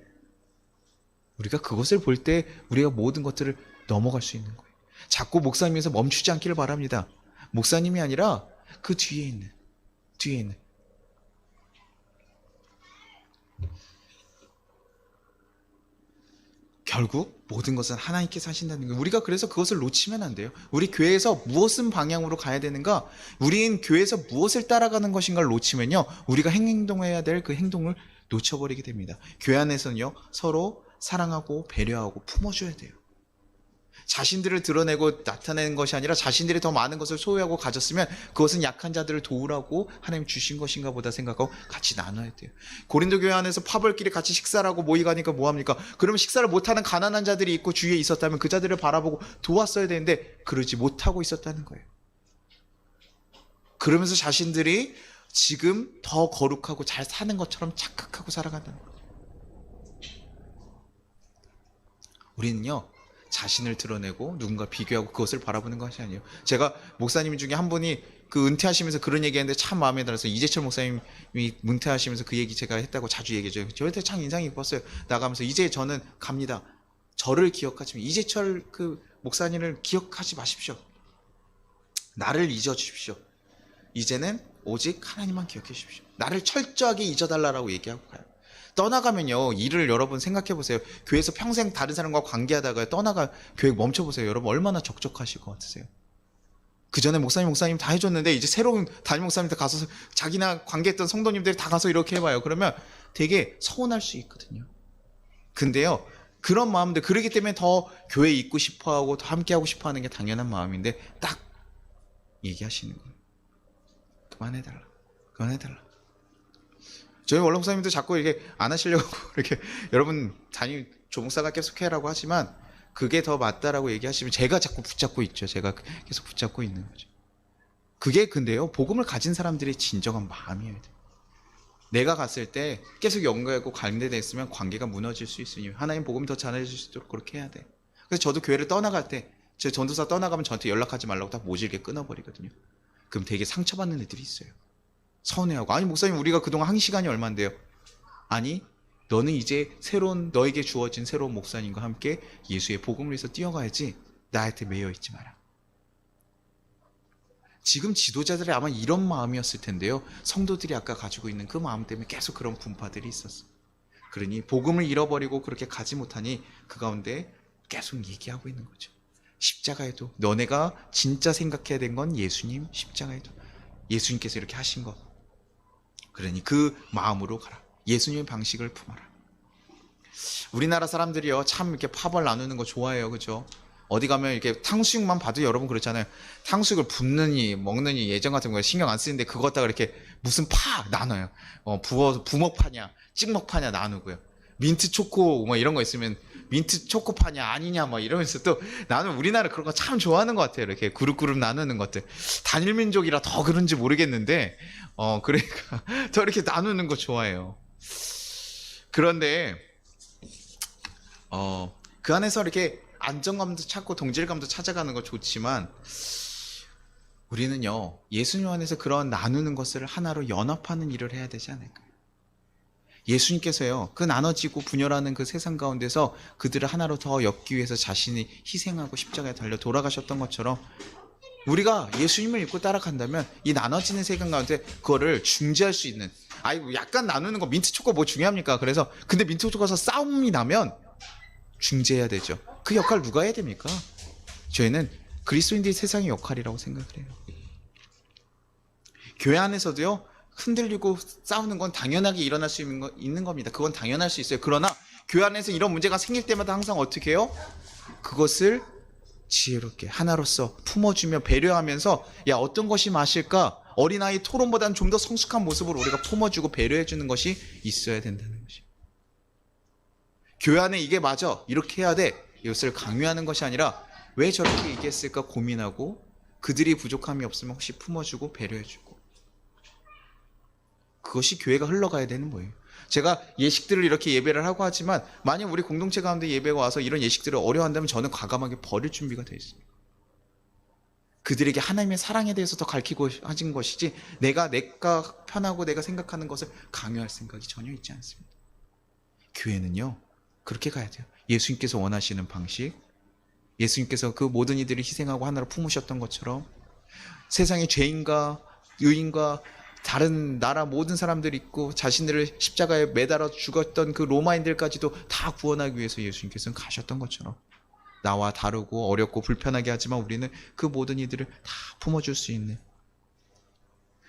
우리가 그것을 볼 때 우리가 모든 것들을 넘어갈 수 있는 거예요. 자꾸 목사님에서 멈추지 않기를 바랍니다. 목사님이 아니라 그 뒤에 있는 결국 모든 것은 하나님께서 하신다는 거예요. 우리가 그래서 그것을 놓치면 안 돼요. 우리 교회에서 무엇은 방향으로 가야 되는가? 우리는 교회에서 무엇을 따라가는 것인가를 놓치면요 우리가 행동해야 될 그 행동을 놓쳐버리게 됩니다. 교회 안에서는요 서로 사랑하고 배려하고 품어줘야 돼요. 자신들을 드러내고 나타내는 것이 아니라 자신들이 더 많은 것을 소유하고 가졌으면 그것은 약한 자들을 도우라고 하나님 주신 것인가 보다 생각하고 같이 나눠야 돼요. 고린도 교회 안에서 파벌끼리 같이 식사를 하고 모이가니까 뭐합니까? 그러면 식사를 못하는 가난한 자들이 있고 주위에 있었다면 그 자들을 바라보고 도왔어야 되는데 그러지 못하고 있었다는 거예요. 그러면서 자신들이 지금 더 거룩하고 잘 사는 것처럼 착각하고 살아간다는 거예요. 우리는요 자신을 드러내고 누군가 비교하고 그것을 바라보는 것이 아니에요. 제가 목사님 중에 한 분이 그 은퇴하시면서 그런 얘기했는데 참 마음에 들어서 이재철 목사님이 은퇴하시면서 그 얘기 제가 했다고 자주 얘기해줘요. 저한테 참 인상이 깊었어요. 나가면서 이제 저는 갑니다. 저를 기억하시면 이재철 그 목사님을 기억하지 마십시오. 나를 잊어주십시오. 이제는 오직 하나님만 기억해 주십시오. 나를 철저하게 잊어달라고 얘기하고 가요. 떠나가면요 일을 여러분 생각해보세요. 교회에서 평생 다른 사람과 관계하다가 떠나가 교회 멈춰보세요. 여러분 얼마나 적적하실 것 같으세요? 그 전에 목사님 다 해줬는데 이제 새로운 담임 목사님한테 가서 자기나 관계했던 성도님들이 다 가서 이렇게 해봐요. 그러면 되게 서운할 수 있거든요. 근데요 그런 마음들 그러기 때문에 더 교회에 있고 싶어하고 더 함께하고 싶어하는 게 당연한 마음인데 딱 얘기하시는 거예요. 그만해달라. 저희 원로 목사님도 자꾸 이렇게 안 하시려고 이렇게 여러분 담임 조목사가 계속 해라고 하지만 그게 더 맞다라고 얘기하시면 제가 자꾸 붙잡고 있죠. 제가 계속 붙잡고 있는 거죠. 그게 근데요 복음을 가진 사람들의 진정한 마음이에요. 내가 갔을 때 계속 연결하고 관계됐으면 관계가 무너질 수 있으니 하나님 복음이 더 잘해질 수 있도록 그렇게 해야 돼. 그래서 저도 교회를 떠나갈 때 제 전도사 떠나가면 저한테 연락하지 말라고 다 모질게 끊어버리거든요. 그럼 되게 상처받는 애들이 있어요. 서운해하고 아니 목사님 우리가 그동안 한 시간이 얼만데요? 아니 너는 이제 너에게 주어진 새로운 목사님과 함께 예수의 복음을 위해서 뛰어가야지 나한테 매여 있지 마라. 지금 지도자들이 아마 이런 마음이었을 텐데요 성도들이 아까 가지고 있는 그 마음 때문에 계속 그런 분파들이 있었어. 그러니 복음을 잃어버리고 그렇게 가지 못하니 그 가운데 계속 얘기하고 있는 거죠. 십자가에도 너네가 진짜 생각해야 된 건 예수님 십자가에도 예수님께서 이렇게 하신 것. 그러니 그 마음으로 가라. 예수님의 방식을 품어라. 우리나라 사람들이요 참 이렇게 파벌 나누는 거 좋아해요. 그죠? 어디 가면 이렇게 탕수육만 봐도 여러분 그렇잖아요. 탕수육을 붓느니 먹느니 예전 같은 거 신경 안 쓰는데 그거 갖다가 이렇게 무슨 파 나눠요. 부어서 부먹파냐 찍먹파냐 나누고요. 민트 초코 뭐 이런 거 있으면 민트 초코파냐 아니냐 막 이러면서 또 나는 우리나라 그런 거 참 좋아하는 것 같아요. 이렇게 그룹 나누는 것들. 단일 민족이라 더 그런지 모르겠는데 그러니까 더 이렇게 나누는 거 좋아해요. 그런데 그 안에서 이렇게 안정감도 찾고 동질감도 찾아가는 거 좋지만 우리는요 예수님 안에서 그런 나누는 것을 하나로 연합하는 일을 해야 되지 않을까요? 예수님께서요 그 나눠지고 분열하는 그 세상 가운데서 그들을 하나로 더 엮기 위해서 자신이 희생하고 십자가에 달려 돌아가셨던 것처럼 우리가 예수님을 믿고 따라간다면 이 나눠지는 세상 가운데 그거를 중재할 수 있는 약간 나누는 거 민트 초코 뭐 중요합니까? 그래서 근데 민트 초코에서 싸움이 나면 중재해야 되죠. 그 역할 누가 해야 됩니까? 저희는 그리스도인들이 세상의 역할이라고 생각을 해요. 교회 안에서도요, 흔들리고 싸우는 건 당연하게 일어날 수 있는 겁니다. 그건 당연할 수 있어요. 그러나 교회 안에서 이런 문제가 생길 때마다 항상 어떻게 해요? 그것을 지혜롭게 하나로서 품어주며 배려하면서, 야, 어떤 것이 맞을까? 어린아이 토론보다는 좀 더 성숙한 모습으로 우리가 품어주고 배려해주는 것이 있어야 된다는 것이. 교회 안에 이게 맞아, 이렇게 해야 돼, 이것을 강요하는 것이 아니라 왜 저렇게 얘기했을까 고민하고, 그들이 부족함이 없으면 혹시 품어주고 배려해주고, 그것이 교회가 흘러가야 되는 거예요. 제가 예식들을 이렇게 예배를 하고 하지만 만약 우리 공동체 가운데 예배가 와서 이런 예식들을 어려워한다면 저는 과감하게 버릴 준비가 되어 있습니다. 그들에게 하나님의 사랑에 대해서 더 가르치고 하신 것이지, 내가 편하고 내가 생각하는 것을 강요할 생각이 전혀 있지 않습니다. 교회는요, 그렇게 가야 돼요. 예수님께서 원하시는 방식, 예수님께서 그 모든 이들을 희생하고 하나로 품으셨던 것처럼 세상의 죄인과 의인과 다른 나라 모든 사람들이 있고 자신들을 십자가에 매달아 죽었던 그 로마인들까지도 다 구원하기 위해서 예수님께서는 가셨던 것처럼, 나와 다르고 어렵고 불편하게 하지만 우리는 그 모든 이들을 다 품어줄 수 있는,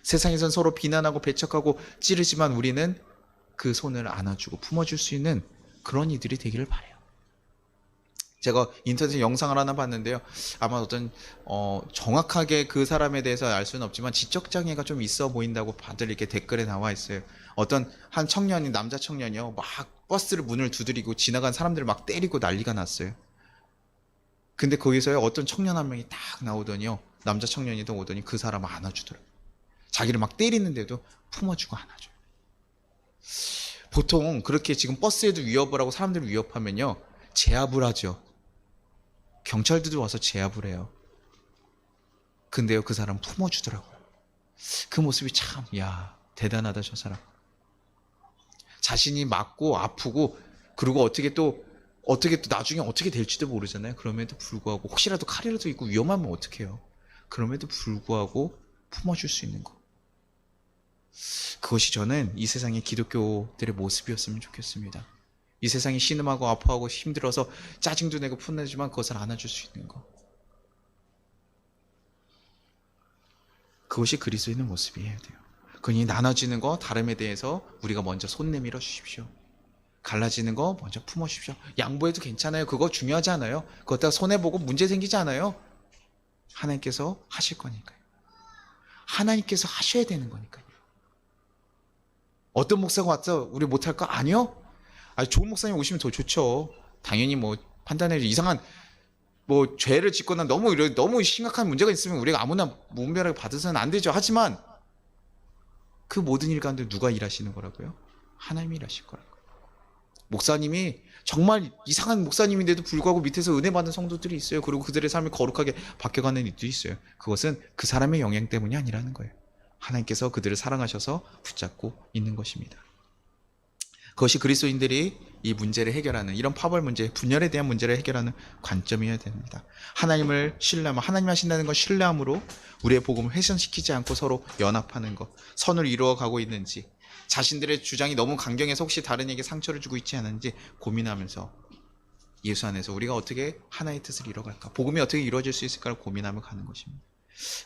세상에선 서로 비난하고 배척하고 찌르지만 우리는 그 손을 안아주고 품어줄 수 있는 그런 이들이 되기를 바라요. 제가 인터넷에 영상을 하나 봤는데요, 아마 어떤 정확하게 그 사람에 대해서 알 수는 없지만 지적장애가 좀 있어 보인다고 다들 이렇게 댓글에 나와 있어요. 어떤 한 청년이, 남자 청년이요, 막 버스를 문을 두드리고 지나간 사람들을 막 때리고 난리가 났어요. 근데 거기서요, 어떤 청년 한 명이 딱 나오더니요, 남자 청년이 또 오더니 그 사람을 안아주더라고요. 자기를 막 때리는데도 품어주고 안아줘요. 보통 그렇게 지금 버스에도 위협을 하고 사람들을 위협하면요, 제압을 하죠. 경찰들도 와서 제압을 해요. 근데요, 그 사람 품어주더라고요. 그 모습이 참, 야, 대단하다 저 사람. 자신이 맞고 아프고, 그리고 어떻게 또 나중에 어떻게 될지도 모르잖아요. 그럼에도 불구하고 혹시라도 칼이라도 있고 위험하면 어떡해요. 그럼에도 불구하고 품어줄 수 있는 거. 그것이 저는 이 세상의 기독교들의 모습이었으면 좋겠습니다. 이 세상이 신음하고 아파하고 힘들어서 짜증도 내고 푼내지만 그것을 안아줄 수 있는 것, 그것이 그리스도인의 모습이어야 돼요. 그러니 나눠지는 거, 다름에 대해서 우리가 먼저 손 내밀어 주십시오. 갈라지는 거 먼저 품어주십시오. 양보해도 괜찮아요. 그거 중요하지 않아요. 그것다가 손해보고 문제 생기지 않아요. 하나님께서 하실 거니까요. 하나님께서 하셔야 되는 거니까요. 어떤 목사가 와서 우리 못할까? 아니요. 좋은 목사님 오시면 더 좋죠. 당연히 뭐 판단해서 이상한 뭐 죄를 짓거나 너무 심각한 문제가 있으면 우리가 아무나 무분별하게 받아서는 안 되죠. 하지만 그 모든 일 가운데 누가 일하시는 거라고요? 하나님이 일하실 거라고요. 목사님이 정말 이상한 목사님인데도 불구하고 밑에서 은혜 받는 성도들이 있어요. 그리고 그들의 삶이 거룩하게 바뀌어가는 일들이 있어요. 그것은 그 사람의 영향 때문이 아니라는 거예요. 하나님께서 그들을 사랑하셔서 붙잡고 있는 것입니다. 그것이 그리스도인들이 이 문제를 해결하는, 이런 파벌 문제, 분열에 대한 문제를 해결하는 관점이어야 됩니다. 하나님을 신뢰하면, 하나님 하신다는 건 신뢰함으로 우리의 복음을 훼손시키지 않고 서로 연합하는 것, 선을 이루어가고 있는지, 자신들의 주장이 너무 강경해서 혹시 다른 에게 상처를 주고 있지 않은지 고민하면서 예수 안에서 우리가 어떻게 하나의 뜻을 이뤄갈까, 복음이 어떻게 이루어질 수 있을까를 고민하며 가는 것입니다.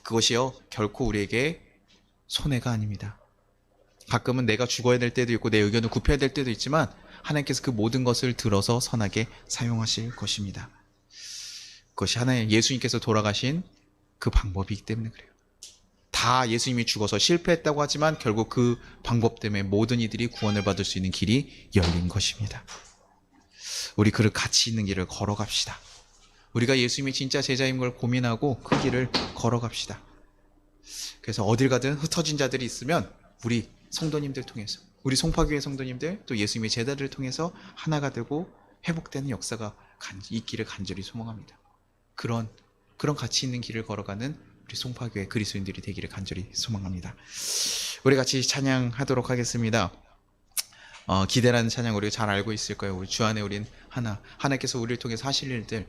그것이요, 결코 우리에게 손해가 아닙니다. 가끔은 내가 죽어야 될 때도 있고 내 의견을 굽혀야 될 때도 있지만 하나님께서 그 모든 것을 들어서 선하게 사용하실 것입니다. 그것이 하나의 예수님께서 돌아가신 그 방법이기 때문에 그래요. 다 예수님이 죽어서 실패했다고 하지만 결국 그 방법 때문에 모든 이들이 구원을 받을 수 있는 길이 열린 것입니다. 우리 그 가치 있는 길을 걸어갑시다. 우리가 예수님이 진짜 제자인 걸 고민하고 그 길을 걸어갑시다. 그래서 어딜 가든 흩어진 자들이 있으면 우리 성도님들 통해서, 우리 송파교회 성도님들, 또 예수님의 제자들을 통해서 하나가 되고 회복되는 역사가 있기를 간절히 소망합니다. 그런 가치 있는 길을 걸어가는 우리 송파교회 그리스도인들이 되기를 간절히 소망합니다. 우리 같이 찬양하도록 하겠습니다. 기대라는 찬양 우리가 잘 알고 있을 거예요. 우리 주 안에 우린 하나님께서 우리를 통해서 하실 일들,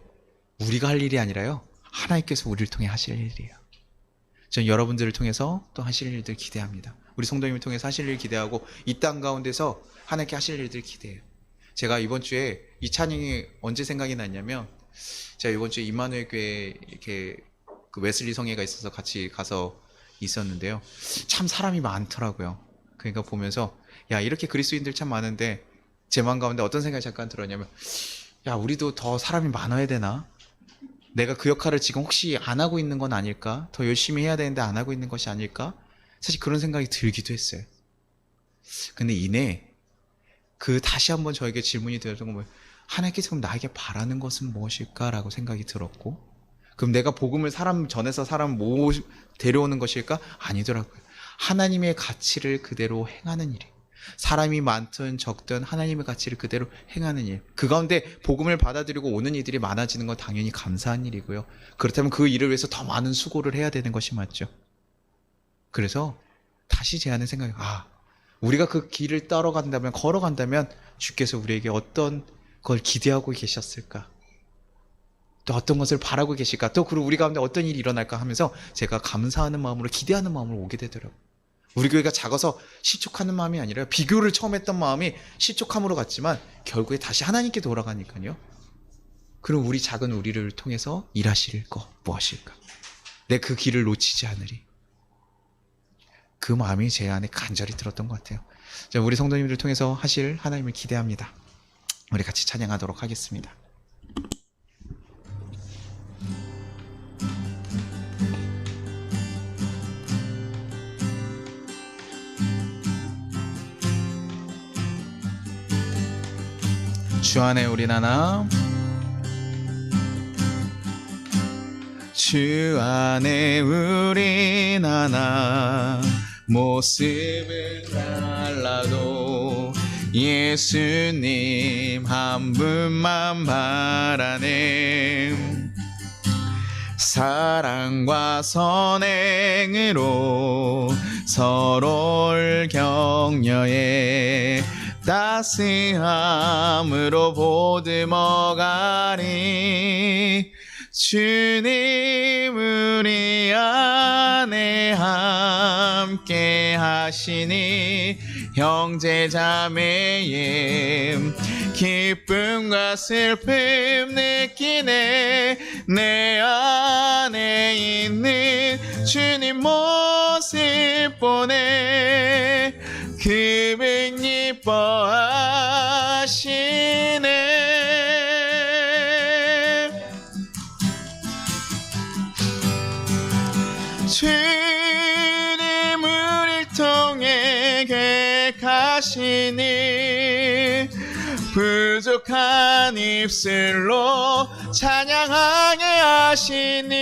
우리가 할 일이 아니라요, 하나님께서 우리를 통해 하실 일이에요. 저는 여러분들을 통해서 또 하실 일들 기대합니다. 우리 성도님을 통해서 하실 일 기대하고 이 땅 가운데서 하나님께 하실 일들 기대해요. 제가 이번 주에 이 찬양이 언제 생각이 났냐면, 제가 이번 주에 임마누엘 교회 이렇게 그 웨슬리 성회가 있어서 같이 가서 있었는데요. 참 사람이 많더라고요. 그러니까 보면서 야, 이렇게 그리스도인들 참 많은데 제 마음 가운데 어떤 생각이 잠깐 들었냐면, 야, 우리도 더 사람이 많아야 되나? 내가 그 역할을 지금 혹시 안 하고 있는 건 아닐까? 더 열심히 해야 되는데 안 하고 있는 것이 아닐까? 사실 그런 생각이 들기도 했어요. 근데 이내 다시 한번 저에게 질문이 들었던 건 뭐예요? 하나님께서 그럼 나에게 바라는 것은 무엇일까라고 생각이 들었고, 그럼 내가 복음을 전해서 사람 데려오는 것일까? 아니더라고요. 하나님의 가치를 그대로 행하는 일이에요. 사람이 많든 적든 하나님의 가치를 그대로 행하는 일. 그 가운데 복음을 받아들이고 오는 이들이 많아지는 건 당연히 감사한 일이고요. 그렇다면 그 일을 위해서 더 많은 수고를 해야 되는 것이 맞죠. 그래서 다시 제안의 생각이, 우리가 그 길을 걸어간다면 주께서 우리에게 어떤 걸 기대하고 계셨을까? 또 어떤 것을 바라고 계실까? 또 그리고 우리 가운데 어떤 일이 일어날까 하면서 제가 감사하는 마음으로, 기대하는 마음으로 오게 되더라고요. 우리 교회가 작아서 실족하는 마음이 아니라 비교를 처음 했던 마음이 실족함으로 갔지만 결국에 다시 하나님께 돌아가니까요. 그럼 우리 작은 우리를 통해서 일하실 것 무엇일까? 내 그 길을 놓치지 않으리. 그 마음이 제 안에 간절히 들었던 것 같아요. 자, 우리 성도님들 통해서 하실 하나님을 기대합니다. 우리 같이 찬양하도록 하겠습니다. 주 안에 우리 나나, 주 안에 우리 나나, 모습은 달라도 예수님 한 분만 바라네. 사랑과 선행으로 서로를 격려해 따스함으로 보듬어가리. 주님 우리 안에 함께 하시니 형제자매의 기쁨과 슬픔 느끼네. 내 안에 있는 주님 모습 보네. 그분 기뻐하시네. 주님 우리를 통해 계획하시니 부족한 입술로 찬양하게 하시니.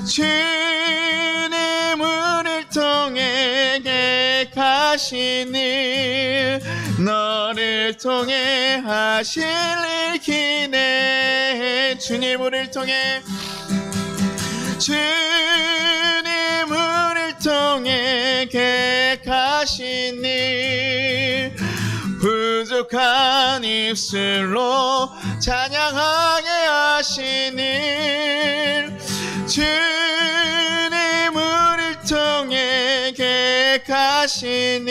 주님 우리를 통해 계획하시니 너를 통해 하실 일 기대해. 주님 우리를 통해, 주님 우리를 통해 계획하시니 부족한 입술로 찬양하게 하시니. 주님 우리를 통해 계획하시니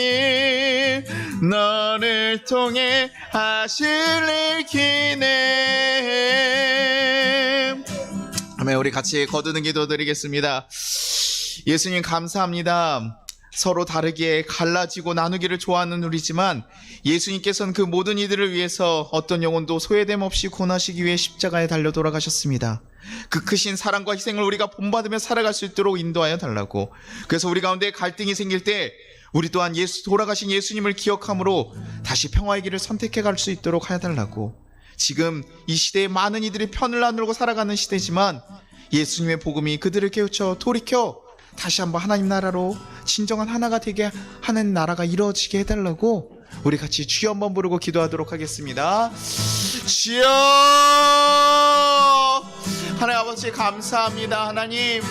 너를 통해 하실 일 기대해. 아멘. 우리 같이 거두는 기도 드리겠습니다. 예수님 감사합니다. 서로 다르게 갈라지고 나누기를 좋아하는 우리지만 예수님께서는 그 모든 이들을 위해서 어떤 영혼도 소외됨 없이 구원하시기 위해 십자가에 달려 돌아가셨습니다. 그 크신 사랑과 희생을 우리가 본받으며 살아갈 수 있도록 인도하여 달라고. 그래서 우리 가운데 갈등이 생길 때 우리 또한 돌아가신 예수님을 기억함으로 다시 평화의 길을 선택해 갈 수 있도록 하여 달라고. 지금 이 시대에 많은 이들이 편을 나누고 살아가는 시대지만 예수님의 복음이 그들을 깨우쳐 돌이켜 다시 한번 하나님 나라로 진정한 하나가 되게 하는 나라가 이루어지게 해달라고 우리 같이 주여 한번 부르고 기도하도록 하겠습니다. 주여! 하나님 아버지 감사합니다. 하나님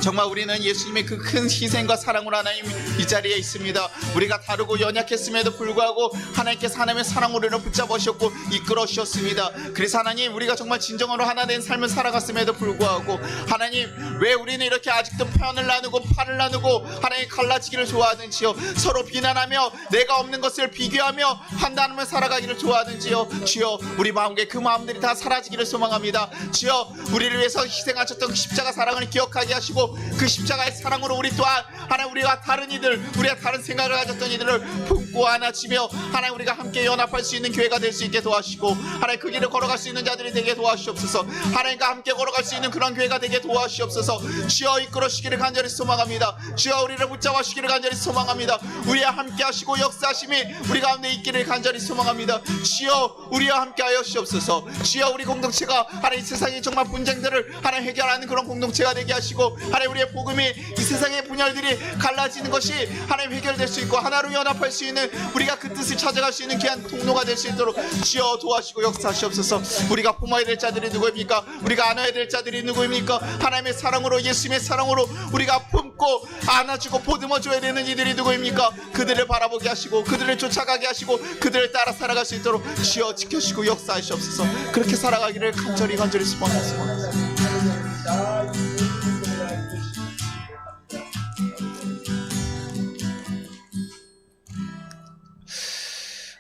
정말 우리는 예수님의 그 큰 희생과 사랑으로 하나님 이 자리에 있습니다. 우리가 다르고 연약했음에도 불구하고 하나님께서 하나님의 사랑으로 우리를 붙잡으셨고 이끌어 주셨습니다. 그래서 하나님 우리가 정말 진정으로 하나 된 삶을 살아갔음에도 불구하고 하나님 왜 우리는 이렇게 아직도 편을 나누고 팔을 나누고 하나님 갈라지기를 좋아하는지요. 서로 비난하며 내가 없는 것을 비교하며 판단하며 살아가기를 좋아하는지요. 주여 우리 마음에 그 마음들이 다 사라지기를 소망합니다. 주여 우리를 위해서 희생하셨던 그 십자가 사랑을 기억하게 하시고 하시고 그 십자가의 사랑으로 우리 또한 하나님 우리가 다른 이들 우리가 다른 생각을 가졌던 이들을 품고 안아치며 하나님 우리가 함께 연합할 수 있는 교회가 될 수 있게 도와주시고 하나님 그 길을 걸어갈 수 있는 자들이 되게 도와주시옵소서. 하나님과 함께 걸어갈 수 있는 그런 교회가 되게 도와주시옵소서. 주여 이끌어주시기를 간절히 소망합니다. 주여 우리를 붙잡아 주시기를 간절히 소망합니다. 우리와 함께 하시고 역사하심이 우리 가운데 있기를 간절히 소망합니다. 주여 우리와 함께 하여 주옵소서. 주여 우리 공동체가 하나님 세상의 정말 분쟁들을 하나님 해결하는 그런 공동체가 되게 하시고 하나님 우리의 복음이 이 세상의 분열들이 갈라지는 것이 하나님 해결될 수 있고 하나로 연합할 수 있는 우리가 그 뜻을 찾아갈 수 있는 귀한 통로가 될 수 있도록 주여 도와주시고 역사하시옵소서. 우리가 품어야 될 자들이 누구입니까? 우리가 안아야 될 자들이 누구입니까? 하나님의 사랑으로 예수님의 사랑으로 우리가 품고 안아주고 보듬어줘야 되는 이들이 누구입니까? 그들을 바라보게 하시고 그들을 쫓아가게 하시고 그들을 따라 살아갈 수 있도록 주여 지켜주시고 역사하시옵소서. 그렇게 살아가기를 간절히 소망합니다.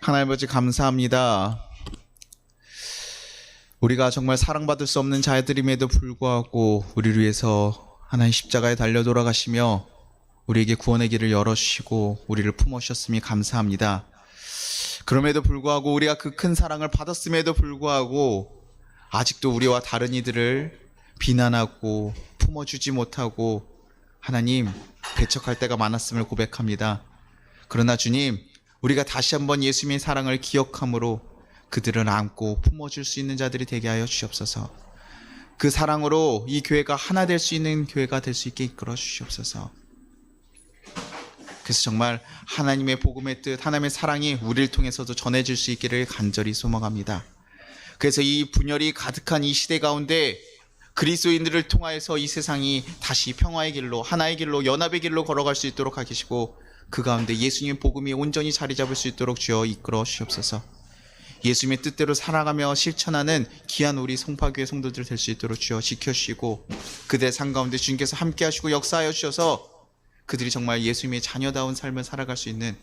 하나님 아버지 감사합니다. 우리가 정말 사랑받을 수 없는 자들임에도 불구하고 우리를 위해서 하나님 십자가에 달려 돌아가시며 우리에게 구원의 길을 열어주시고 우리를 품어주셨음이 감사합니다. 그럼에도 불구하고 우리가 그 큰 사랑을 받았음에도 불구하고 아직도 우리와 다른 이들을 비난하고 품어주지 못하고 하나님 배척할 때가 많았음을 고백합니다. 그러나 주님 우리가 다시 한번 예수님의 사랑을 기억함으로 그들을 안고 품어줄 수 있는 자들이 되게 하여 주시옵소서. 그 사랑으로 이 교회가 하나 될 수 있는 교회가 될 수 있게 이끌어 주시옵소서. 그래서 정말 하나님의 복음의 뜻, 하나님의 사랑이 우리를 통해서도 전해질 수 있기를 간절히 소망합니다. 그래서 이 분열이 가득한 이 시대 가운데 그리스도인들을 통하여서 이 세상이 다시 평화의 길로, 하나의 길로, 연합의 길로 걸어갈 수 있도록 하시고 그 가운데 예수님의 복음이 온전히 자리 잡을 수 있도록 주여 이끌어 주시옵소서. 예수님의 뜻대로 살아가며 실천하는 귀한 우리 송파교회 성도들 될 수 있도록 주여 지켜주시고 그들의 삶 가운데 주님께서 함께 하시고 역사하여 주셔서 그들이 정말 예수님의 자녀다운 삶을 살아갈 수 있는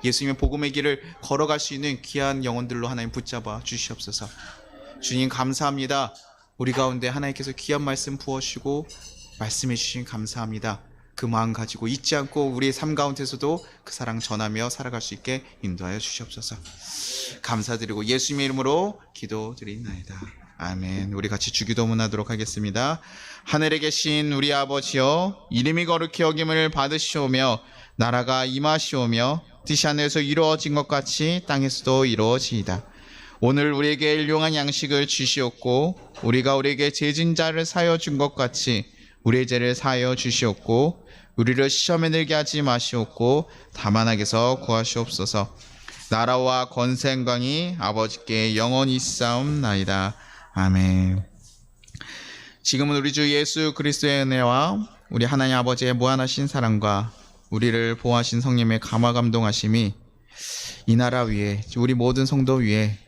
예수님의 복음의 길을 걸어갈 수 있는 귀한 영혼들로 하나님 붙잡아 주시옵소서. 주님 감사합니다. 우리 가운데 하나님께서 귀한 말씀 부어주시고 말씀해 주신 감사합니다. 그 마음 가지고 잊지 않고 우리의 삶 가운데서도 그 사랑 전하며 살아갈 수 있게 인도하여 주시옵소서. 감사드리고 예수님의 이름으로 기도드리나이다. 아멘. 우리 같이 주기도문하도록 하겠습니다. 하늘에 계신 우리 아버지여, 이름이 거룩히 여김을 받으시오며 나라가 임하시오며 뜻이 하늘에서 이루어진 것 같이 땅에서도 이루어지이다. 오늘 우리에게 일용할 양식을 주시옵고 우리가 우리에게 죄진 자를 사하여 준 것 같이 우리의 죄를 사하여 주시옵고 우리를 시험에 들게 하지 마시옵고 다만 악에서 구하시옵소서. 나라와 권세 영광이 아버지께 영원히 있사옵나이다. 아멘. 지금은 우리 주 예수 그리스도의 은혜와 우리 하나님 아버지의 무한하신 사랑과 우리를 보호하신 성령의 감화 감동하심이 이 나라 위에 우리 모든 성도 위에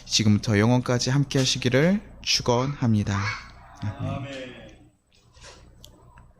지금부터 영원까지 함께 하시기를 축원합니다. 아멘.